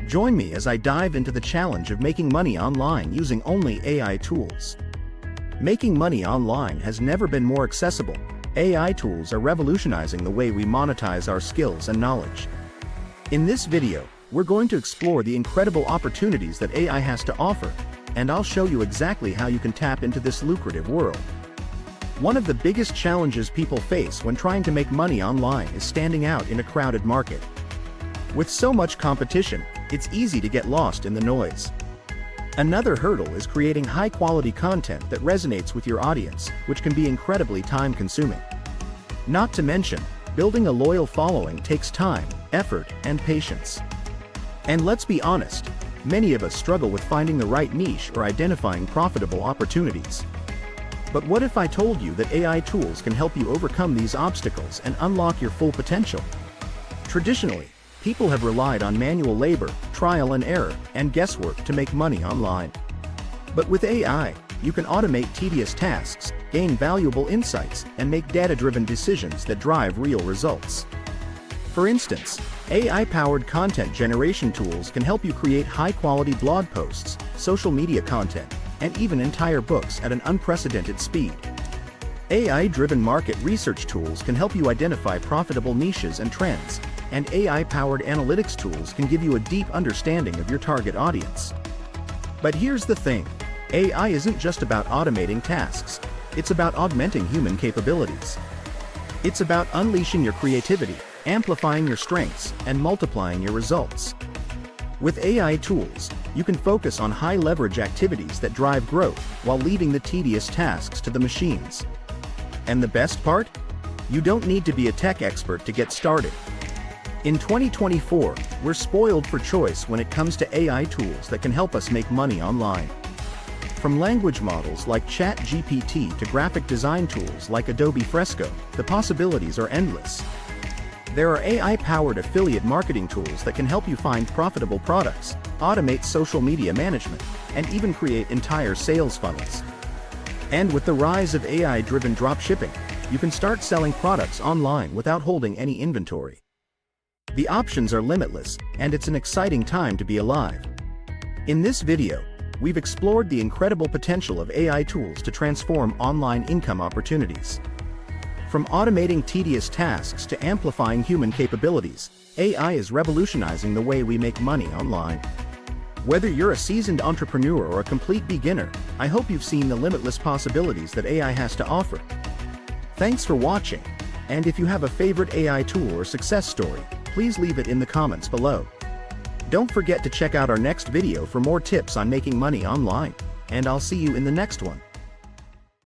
Join me as I dive into the challenge of making money online using only AI tools. Making money online has never been more accessible. AI tools are revolutionizing the way we monetize our skills and knowledge. In this video, we're going to explore the incredible opportunities that AI has to offer, and I'll show you exactly how you can tap into this lucrative world. One of the biggest challenges people face when trying to make money online is standing out in a crowded market. With so much competition, it's easy to get lost in the noise. Another hurdle is creating high-quality content that resonates with your audience, which can be incredibly time-consuming. Not to mention, building a loyal following takes time, effort, and patience. And let's be honest, many of us struggle with finding the right niche or identifying profitable opportunities. But what if I told you that AI tools can help you overcome these obstacles and unlock your full potential? Traditionally, people have relied on manual labor, trial and error, and guesswork to make money online. But with AI, you can automate tedious tasks, gain valuable insights, and make data-driven decisions that drive real results. For instance, AI-powered content generation tools can help you create high-quality blog posts, social media content, and even entire books at an unprecedented speed. AI-driven market research tools can help you identify profitable niches and trends, and AI-powered analytics tools can give you a deep understanding of your target audience. But here's the thing, AI isn't just about automating tasks, it's about augmenting human capabilities. It's about unleashing your creativity, amplifying your strengths, and multiplying your results. With AI tools, you can focus on high-leverage activities that drive growth while leaving the tedious tasks to the machines. And the best part? You don't need to be a tech expert to get started. In 2024, we're spoiled for choice when it comes to AI tools that can help us make money online. From language models like ChatGPT to graphic design tools like Adobe Fresco, the possibilities are endless. There are AI-powered affiliate marketing tools that can help you find profitable products, automate social media management, and even create entire sales funnels. And with the rise of AI-driven dropshipping, you can start selling products online without holding any inventory. The options are limitless, and it's an exciting time to be alive. In this video, we've explored the incredible potential of AI tools to transform online income opportunities. From automating tedious tasks to amplifying human capabilities, AI is revolutionizing the way we make money online. Whether you're a seasoned entrepreneur or a complete beginner, I hope you've seen the limitless possibilities that AI has to offer. Thanks for watching, and if you have a favorite AI tool or success story, please leave it in the comments below. Don't forget to check out our next video for more tips on making money online, and I'll see you in the next one.